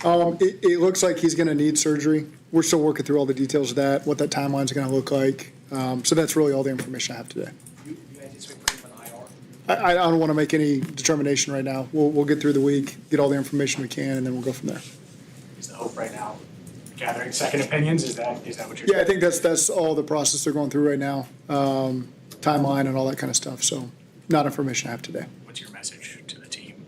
It looks like he's going to need surgery. We're still working through all the details of that, what that timeline is going to look like. So that's really all the information I have today. You anticipate putting him on IR? I don't want to make any determination right now. We'll get through the week, get all the information we can, and then we'll go from there. Is the hope right now gathering second opinions? Is that what you're Yeah, I think that's all the process they're going through right now, timeline and all that kind of stuff. So not information I have today. What's your message to the team?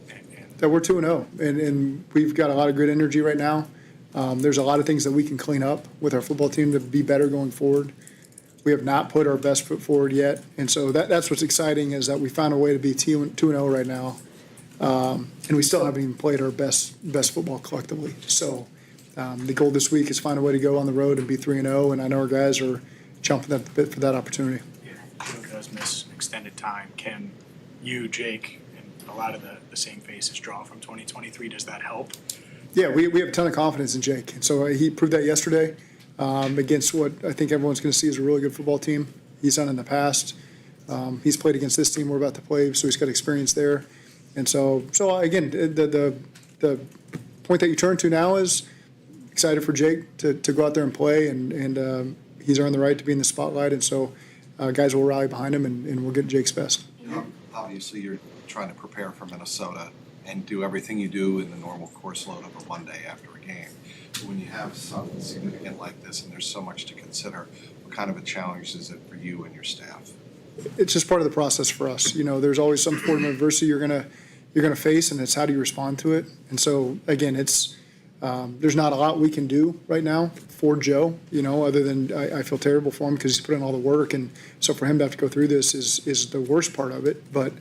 That we're 2-0, and we've got a lot of good energy right now. There's a lot of things that we can clean up with our football team to be better going forward. We have not put our best foot forward yet, and so that's what's exciting is that we found a way to be 2-0 right now, and we still haven't even played our best football collectively. So the goal this week is find a way to go on the road and be 3-0, and I know our guys are chomping at the bit for that opportunity. Yeah, Joe does miss extended time. Can you, Jake, and a lot of the same faces draw from 2023? Does that help? Yeah, we have a ton of confidence in Jake, and so he proved that yesterday against what I think everyone's going to see as a really good football team. He's done in the past. He's played against this team we're about to play, so he's got experience there. And so again, the point that you turn to now is excited for Jake to go out there and play, and he's earned the right to be in the spotlight, and so guys will rally behind him, and we'll get Jake's best. Obviously, you're trying to prepare for Minnesota and do everything you do in the normal course load of a Monday after a game. But when you have something significant like this and there's so much to consider, what kind of a challenge is it for you and your staff? It's just part of the process for us. You know, there's always some form of adversity you're gonna face, and it's how do you respond to it. And so again, it's there's not a lot we can do right now for Joe. You know, other than I feel terrible for him because he's put in all the work, and so for him to have to go through this is the worst part of it. But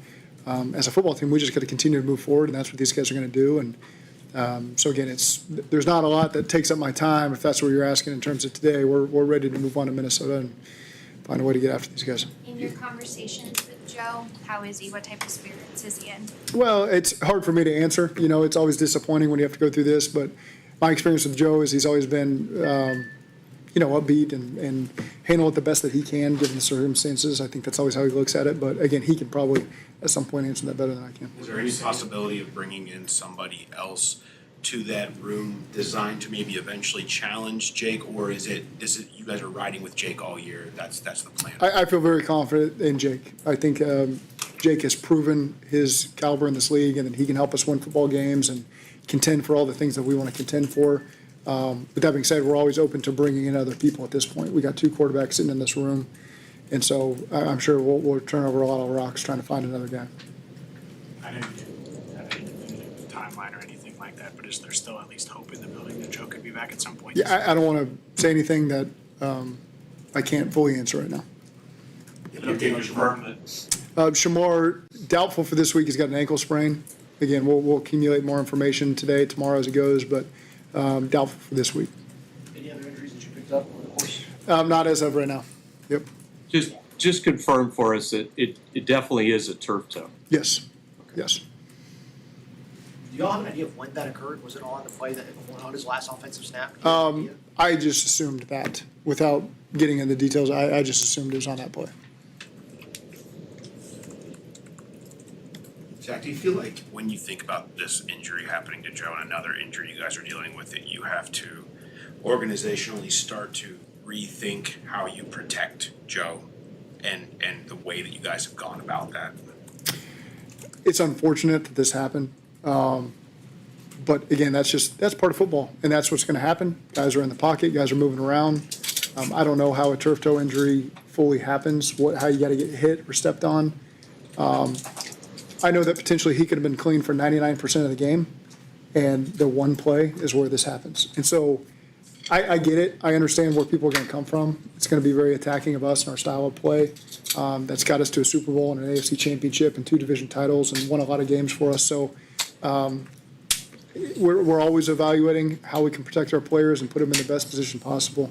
as a football team, we just got to continue to move forward, and that's what these guys are going to do. And so again, there's not a lot that takes up my time if that's what you're asking in terms of today. We're ready to move on to Minnesota and find a way to get after these guys. In your conversations with Joe, how is he? What type of spirits is he in? Well, it's hard for me to answer. You know, it's always disappointing when you have to go through this, but my experience with Joe is he's always been upbeat and handle it the best that he can given the circumstances. I think that's always how he looks at it. But again, he can probably at some point answer that better than I can. Is there any possibility of bringing in somebody else to that room designed to maybe eventually challenge Jake, or is it you guys are riding with Jake all year? That's the plan. I feel very confident in Jake. I think Jake has proven his caliber in this league, and that he can help us win football games and contend for all the things that we want to contend for. With that being said, we're always open to bringing in other people at this point. We got two quarterbacks sitting in this room, and so I'm sure we'll turn over a lot of rocks trying to find another guy. I didn't have any definitive timeline or anything like that, but is there still at least hope in the building that Joe could be back at some point? Yeah, I don't want to say anything that I can't fully answer right now. Shamar, doubtful for this week. He's got an ankle sprain. Again, we'll accumulate more information today, tomorrow as it goes, but doubtful for this week. Any other injuries that you picked up over the course? Not as of right now. Yep. Just confirm for us that it definitely is a turf toe. Yes. Yes. Do y'all have an idea of when that occurred? Was it on the play on his last offensive snap? I just assumed that without getting into the details. I just assumed it was on that play. Zach, do you feel like when you think about this injury happening to Joe and another injury you guys are dealing with, that you have to organizationally start to rethink how you protect Joe and the way that you guys have gone about that? It's unfortunate that this happened. But again, that's part of football, and that's what's going to happen. Guys are in the pocket, guys are moving around. I don't know how a turf toe injury fully happens, how you got to get hit or stepped on. I know that potentially he could have been clean for 99% of the game, and the one play is where this happens. And so I get it. I understand where people are going to come from. It's going to be very attacking of us and our style of play. That's got us to a Super Bowl and an AFC championship and 2 division titles and won a lot of games for us. So we're always evaluating how we can protect our players and put them in the best position possible.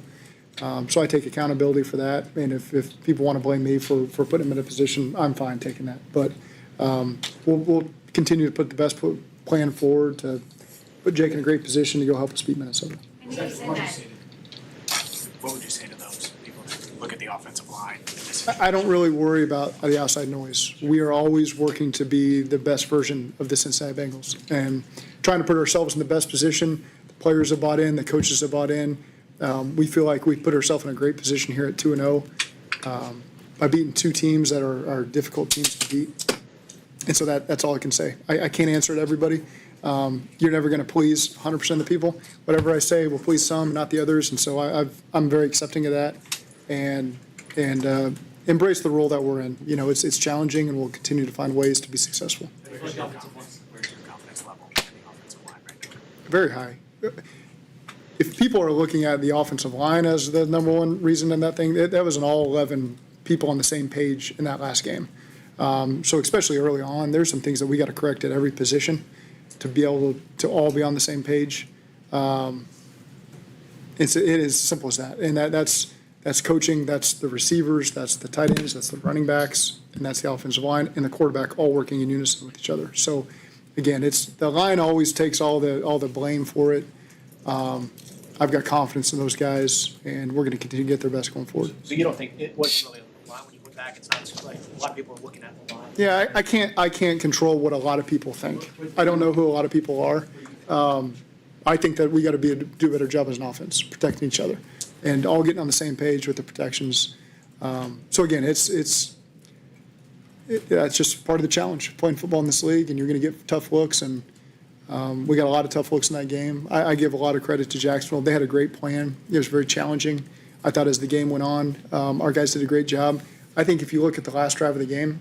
So I take accountability for that. And if people want to blame me for putting them in a position, I'm fine taking that. But we'll continue to put the best plan forward to put Jake in a great position to go help us beat Minnesota. What would you say to those people that look at the offensive line? I don't really worry about the outside noise. We are always working to be the best version of the Cincinnati Bengals and trying to put ourselves in the best position. The players have bought in, the coaches have bought in. We feel like we put ourselves in a great position here at 2-0 by beating two teams that are difficult teams to beat. And so that's all I can say. I can't answer to everybody. You're never going to please 100% of the people. Whatever I say will please some, not the others. And so I'm very accepting of that and embrace the role that we're in. You know, it's challenging, and we'll continue to find ways to be successful. Where's your confidence level in the offensive line right now? Very high. If people are looking at the offensive line as the number one reason in that thing, that was an all 11 people on the same page in that last game. So especially early on, there's some things that we got to correct at every position to be able to all be on the same page. It is as simple as that. And that's coaching, that's the receivers, that's the tight ends, that's the running backs, and that's the offensive line and the quarterback all working in unison with each other. So again, it's the line always takes all the blame for it. I've got confidence in those guys, and we're going to continue to get their best going forward. So you don't think it was really on the line when you went back? It's not like a lot of people are looking at the line. Yeah, I can't control what a lot of people think. I don't know who a lot of people are. I think that we got to do a better job as an offense, protecting each other, and all getting on the same page with the protections. So again, it's just part of the challenge playing football in this league, and you're going to get tough looks, and we got a lot of tough looks in that game. I give a lot of credit to Jacksonville. They had a great plan. It was very challenging. I thought as the game went on, our guys did a great job. I think if you look at the last drive of the game,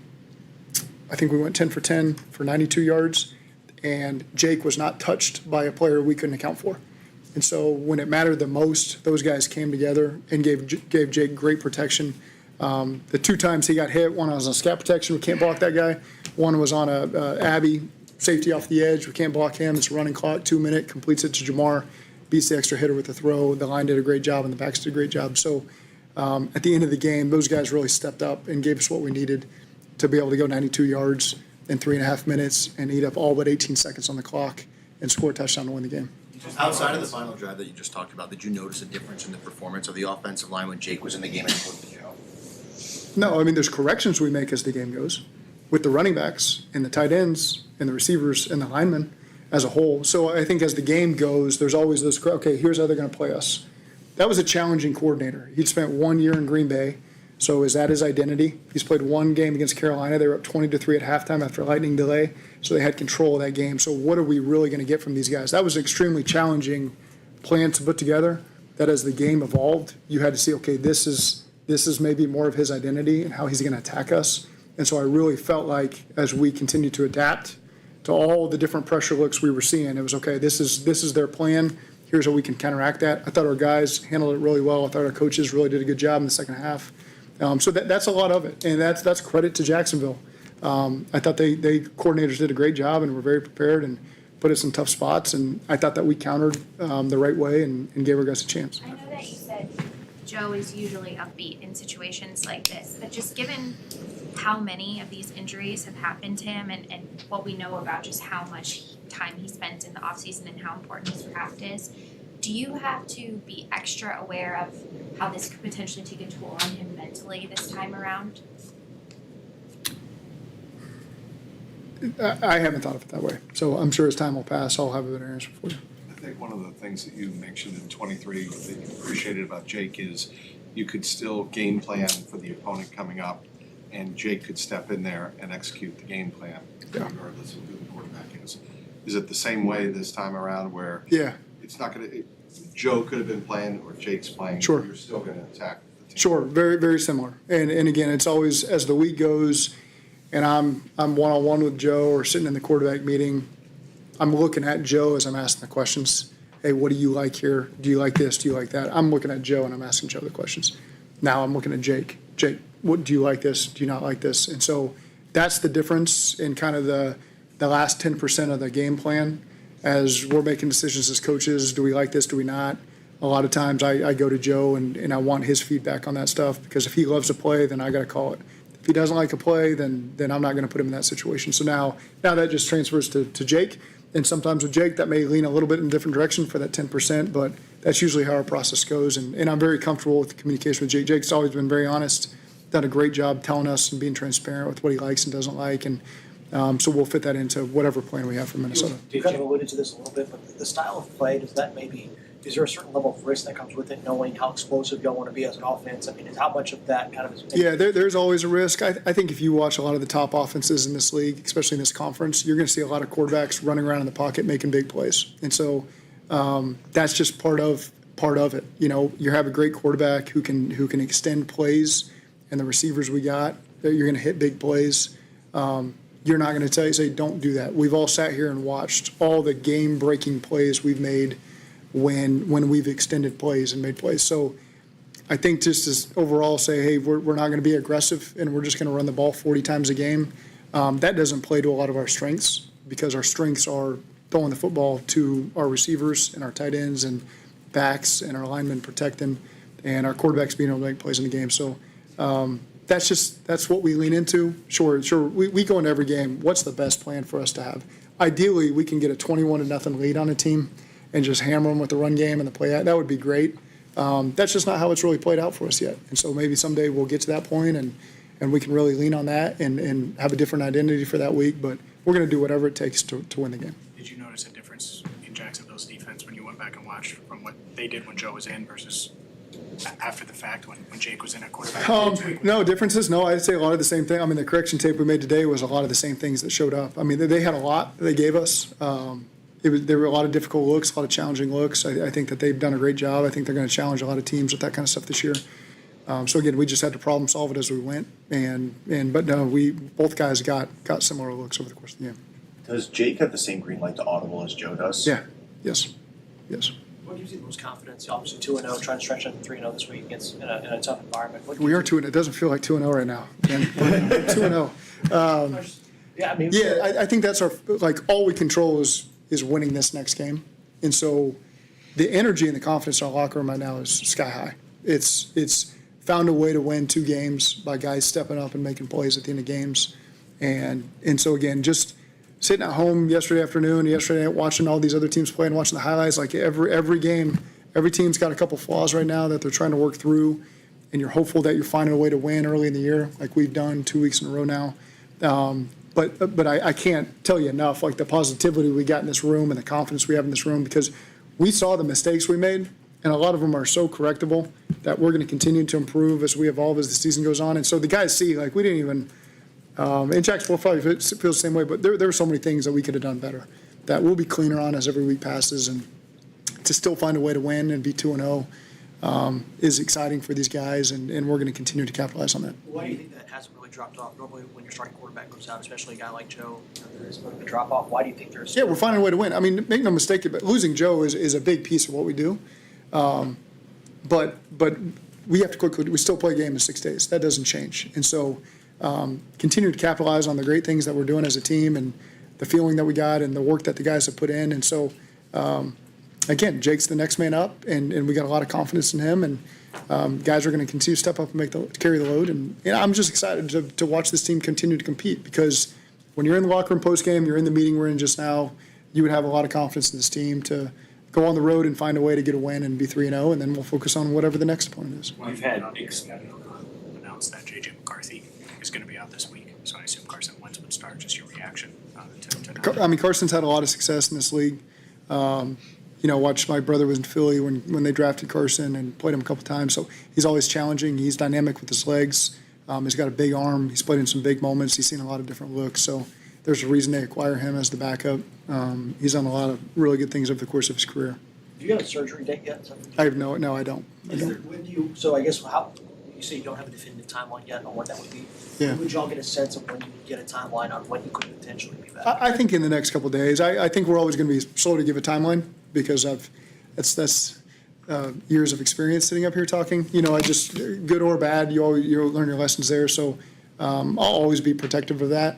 I think we went 10 for 10 for 92 yards, and Jake was not touched by a player we couldn't account for. And so when it mattered the most, those guys came together and gave Jake great protection. The two times he got hit, one was on scat protection, we can't block that guy. One was on a Abby, safety off the edge, we can't block him. It's a running clock, 2 minute, completes it to Jamar, beats the extra hitter with the throw. The line did a great job, and the backs did a great job. So at the end of the game, those guys really stepped up and gave us what we needed to be able to go 92 yards in 3.5 minutes and eat up all but 18 seconds on the clock and score a touchdown to win the game. Outside of the final drive that you just talked about, did you notice a difference in the performance of the offensive line when Jake was in the game as opposed to Joe? No, I mean, there's corrections we make as the game goes with the running backs and the tight ends and the receivers and the linemen as a whole. So I think as the game goes, there's always this, okay, here's how they're going to play us. That was a challenging coordinator. He'd spent 1 year in Green Bay. So is that his identity? He's played one game against Carolina. They were up 20-3 at halftime after a lightning delay. So they had control of that game. So what are we really going to get from these guys? That was an extremely challenging plan to put together, that as the game evolved, you had to see, okay, this is maybe more of his identity and how he's going to attack us. And so I really felt like as we continue to adapt to all the different pressure looks we were seeing, it was, okay, this is their plan. Here's how we can counteract that. I thought our guys handled it really well. I thought our coaches really did a good job in the second half. So that's a lot of it, and that's credit to Jacksonville. I thought they coordinators did a great job and were very prepared and put us in tough spots, and I thought that we countered the right way and gave our guys a chance. I know that you said Joe is usually upbeat in situations like this, but just given how many of these injuries have happened to him and what we know about just how much time he spent in the offseason and how important his craft is, do you have to be extra aware of how this could potentially take a toll on him mentally this time around? I haven't thought of it that way. So I'm sure as time will pass, I'll have a better answer for you. I think one of the things that you mentioned in 23 that you appreciated about Jake is you could still game plan for the opponent coming up, and Jake could step in there and execute the game plan, Yeah. regardless of who the quarterback is. Is it the same way this time around where Yeah, it's not going to, Joe could have been playing or Jake's playing, Sure. you're still going to attack the team? sure. Very, very similar. And again, it's always as the week goes and I'm one-on-one with Joe or sitting in the quarterback meeting, I'm looking at Joe as I'm asking the questions. Hey, what do you like here? Do you like this? Do you like that? I'm looking at Joe and I'm asking Joe the questions. Now I'm looking at Jake. Jake, what do you like this? Do you not like this? And so that's the difference in kind of the last 10% of the game plan as we're making decisions as coaches. Do we like this? Do we not? A lot of times I go to Joe and I want his feedback on that stuff, because if he loves a play, then I got to call it. If he doesn't like a play, then I'm not going to put him in that situation. So now that just transfers to Jake. And sometimes with Jake, that may lean a little bit in a different direction for that 10%, but that's usually how our process goes. And I'm very comfortable with the communication with Jake. Jake's always been very honest, done a great job telling us and being transparent with what he likes and doesn't like. And So we'll fit that into whatever plan we have for Minnesota. You kind of alluded to this a little bit, but the style of play, is there a certain level of risk that comes with it, knowing how explosive y'all want to be as an offense? I mean, is how much of that kind of is? Yeah, there's always a risk. I think if you watch a lot of the top offenses in this league, especially in this conference, you're going to see a lot of quarterbacks running around in the pocket making big plays. And so that's just part of it. You know, you have a great quarterback who can extend plays, and the receivers we got, you're going to hit big plays. You're not going to say, don't do that. We've all sat here and watched all the game-breaking plays we've made when we've extended plays and made plays. So I think just as overall say, hey, we're not going to be aggressive and we're just going to run the ball 40 times a game. That doesn't play to a lot of our strengths, because our strengths are throwing the football to our receivers and our tight ends and backs and our linemen protecting, and our quarterbacks being able to make plays in the game. So that's what we lean into. Sure. We go into every game. What's the best plan for us to have? Ideally, we can get a 21-0 lead on a team and just hammer them with the run game and the play. That would be great. That's just not how it's really played out for us yet. And so maybe someday we'll get to that point and we can really lean on that and have a different identity for that week. But we're going to do whatever it takes to win the game. Did you notice a difference in Jacksonville's defense when you went back and watched from what they did when Joe was in versus after the fact when Jake was in at quarterback? No differences. No, I'd say a lot of the same thing. I mean, the correction tape we made today was a lot of the same things that showed up. I mean, they had a lot that they gave us. There were a lot of difficult looks, a lot of challenging looks. I think that they've done a great job. I think they're going to challenge a lot of teams with that kind of stuff this year. So again, we just had to problem solve it as we went. But no, both guys got similar looks over the course of the game. Does Jake have the same green light to audible as Joe does? Yeah. Yes. What gives you the most confidence? Obviously 2-0, trying to stretch up to 3-0 this week against in a tough environment. We are 2-0. It doesn't feel like 2-0 right now. 2-0. Yeah, I mean. Yeah, I think that's all we control is winning this next game. And so the energy and the confidence in our locker room right now is sky high. It's found a way to win 2 games by guys stepping up and making plays at the end of games. And so again, just sitting at home yesterday night, watching all these other teams play and watching the highlights, like every game, every team's got a couple flaws right now that they're trying to work through, and you're hopeful that you're finding a way to win early in the year, like we've done 2 weeks in a row now. But I can't tell you enough, like the positivity we got in this room and the confidence we have in this room, because we saw the mistakes we made, and a lot of them are so correctable that we're going to continue to improve as we evolve as the season goes on. And so the guys see, like, we didn't even and Jacksonville probably feels the same way, but there are so many things that we could have done better that we'll be cleaner on as every week passes. And to still find a way to win and be 2-0 is exciting for these guys, and we're going to continue to capitalize on that. Why do you think that hasn't really dropped off? Normally when your starting quarterback goes out, especially a guy like Joe, there is a bit of a drop off. Why do you think there's... Yeah, we're finding a way to win. I mean, make no mistake, but losing Joe is a big piece of what we do. But we have to we still play a game in 6 days. That doesn't change. And so continue to capitalize on the great things that we're doing as a team and the feeling that we got and the work that the guys have put in. And so, again, Jake's the next man up, and we got a lot of confidence in him. And guys are going to continue to step up and carry the load. And I'm just excited to watch this team continue to compete, because when you're in the locker room post-game, you're in the meeting we're in just now, you would have a lot of confidence in this team to go on the road and find a way to get a win and be 3-0, and then we'll focus on whatever the next opponent is. We've had announced that J.J. McCarthy is going to be out this week, so I assume Carson Wentz would start. Just your reaction to I mean, Carson's had a lot of success in this league. Watched my brother was in Philly when they drafted Carson and played him a couple times. So he's always challenging. He's dynamic with his legs. He's got a big arm. He's played in some big moments. He's seen a lot of different looks. So there's a reason they acquire him as the backup. He's done a lot of really good things over the course of his career. Do you have a surgery date yet? I have no, I don't. When do you? So I guess you say you don't have a definitive timeline yet on what that would be. Yeah. Would y'all get a sense of when you would get a timeline on when you could potentially be back? I think in the next couple of days. I think we're always going to be slow to give a timeline, because that's years of experience sitting up here talking. I just, good or bad, you learn your lessons there. So I'll always be protective of that,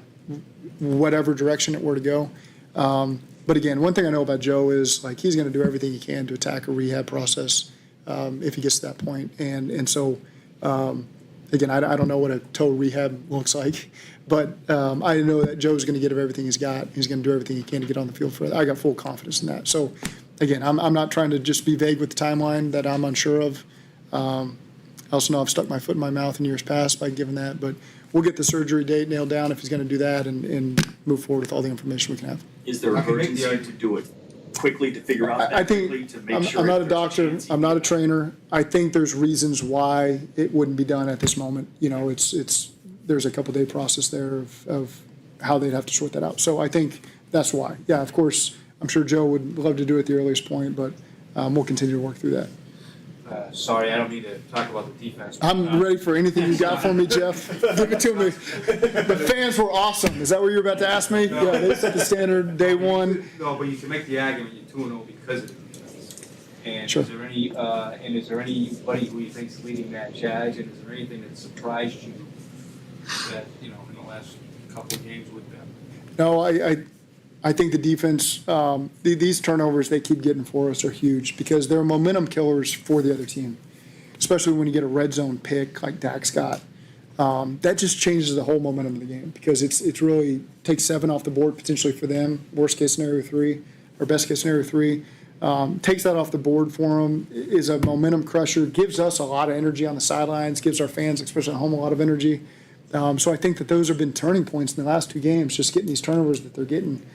whatever direction it were to go. But again, one thing I know about Joe is, like, he's going to do everything he can to attack a rehab process if he gets to that point. And so, again, I don't know what a toe rehab looks like, but I know that Joe's going to get everything he's got. He's going to do everything he can to get on the field for it. I got full confidence in that. So, again, I'm not trying to just be vague with the timeline that I'm unsure of. I also know I've stuck my foot in my mouth in years past by giving that, but we'll get the surgery date nailed down if he's gonna do that and move forward with all the information we can have. Is there I can make the urgency argument to do it quickly, to figure out I that think, quickly, to make sure? I'm not a if there's doctor, chance he I'm not a can- trainer. I think there's reasons why it wouldn't be done at this moment. You know, there's a couple day process there of how they'd have to sort that out. So I think that's why. Yeah, of course, I'm sure Joe would love to do it at the earliest point, but we'll continue to work through that. Sorry, I don't mean to talk about the defense. but, I'm ready for anything you got for me, Jeff. Give it to me. The fans were awesome. Is that what you were about to ask me? Yeah, they set the standard day one. No, but you can make the argument you're 2-0 because of the defense. And Sure. is there anybody who you think's leading that charge, and is there anything that surprised you that, in the last couple of games with them? No, I think the defense, these turnovers they keep getting for us are huge because they're momentum killers for the other team, especially when you get a red zone pick like Dak's got. That just changes the whole momentum of the game because it's really takes 7 off the board potentially for them. Worst case scenario 3 or best case scenario 3. Takes that off the board for them, is a momentum crusher, gives us a lot of energy on the sidelines, gives our fans, especially at home, a lot of energy. So I think that those have been turning points in the last 2 games, just getting these turnovers that they're getting,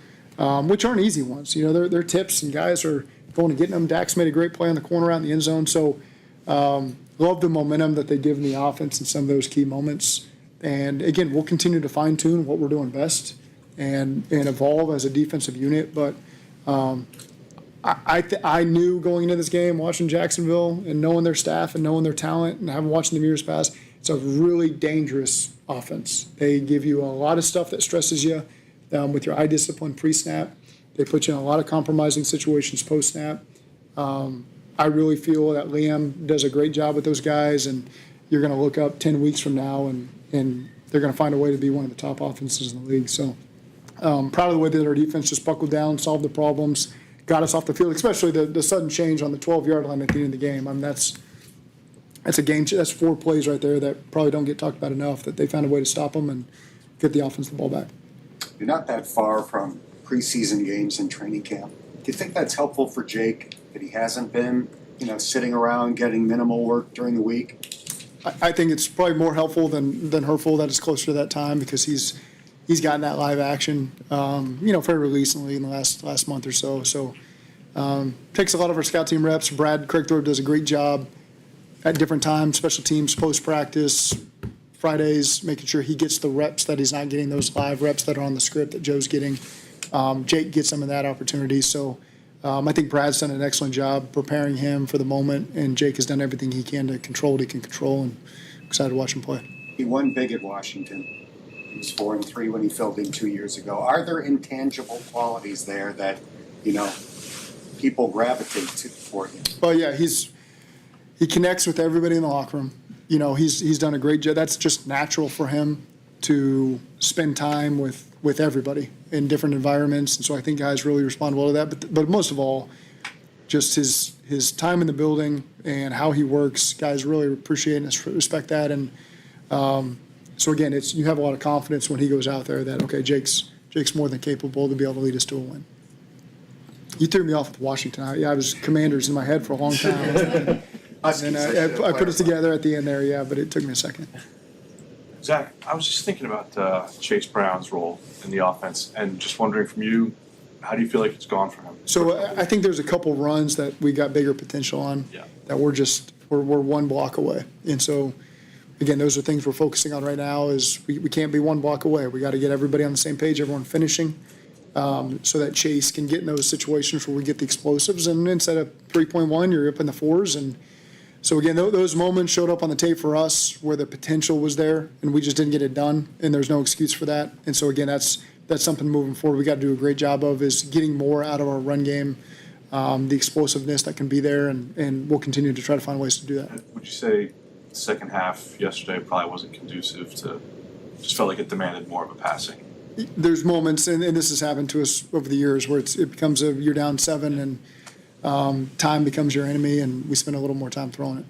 which aren't easy ones. You know, they're tips and guys are going and getting them. Dak's made a great play on the corner out in the end zone. So love the momentum that they give in the offense in some of those key moments. And again, we'll continue to fine tune what we're doing best and evolve as a defensive unit. But I knew going into this game, watching Jacksonville and knowing their staff and knowing their talent and having watched them years past, it's a really dangerous offense. They give you a lot of stuff that stresses you with your eye discipline pre-snap. They put you in a lot of compromising situations post-snap. I really feel that Liam does a great job with those guys, and you're going to look up 10 weeks from now, and they're going to find a way to be one of the top offenses in the league. So proud of the way that our defense just buckled down, solved the problems, got us off the field, especially the sudden change on the 12-yard line at the end of the game. I mean, that's a game. That's 4 plays right there that probably don't get talked about enough, that they found a way to stop them and get the offense the ball back. You're not that far from preseason games in training camp. Do you think that's helpful for Jake, that he hasn't been, sitting around getting minimal work during the week? I think it's probably more helpful than hurtful that it's closer to that time because he's gotten that live action, fairly recently in the last month or so. So takes a lot of our scout team reps. Brad Craigthorpe does a great job at different times, special teams, post practice, Fridays, making sure he gets the reps that he's not getting, those live reps that are on the script that Joe's getting. Jake gets some of that opportunity. So I think Brad's done an excellent job preparing him for the moment, and Jake has done everything he can to control what he can control, and I'm excited to watch him play. He won big at Washington. He was 4-3 when he filled in 2 years ago. Are there intangible qualities there that, people gravitate to for him? Well, yeah, he connects with everybody in the locker room. He's done a great job. That's just natural for him to spend time with everybody in different environments, and so I think guys really respond well to that. But most of all, just his time in the building and how he works, guys really appreciate and respect that. And so again, you have a lot of confidence when he goes out there that okay, Jake's more than capable to be able to lead us to a win. You threw me off with Washington. I was Commanders in my head for a long time. And I put it together at the end there, yeah, but it took me a second. Zach, I was just thinking about Chase Brown's role in the offense and just wondering from you, how do you feel like it's gone for him? So I think there's a couple runs that we got bigger potential on that we're one block away. And so, again, those are things we're focusing on right now is we can't be one block away. We got to get everybody on the same page, everyone finishing, so that Chase can get in those situations where we get the explosives. And instead of 3.1, you're up in the 4s. And so, again, those moments showed up on the tape for us where the potential was there, and we just didn't get it done, and there's no excuse for that. And so, again, that's something moving forward we got to do a great job of is getting more out of our run game, the explosiveness that can be there, and we'll continue to try to find ways to do that. Would you say the second half yesterday probably wasn't conducive to, just felt like it demanded more of a passing? There's moments, and this has happened to us over the years, where it becomes you're down 7 and time becomes your enemy, and we spend a little more time throwing it.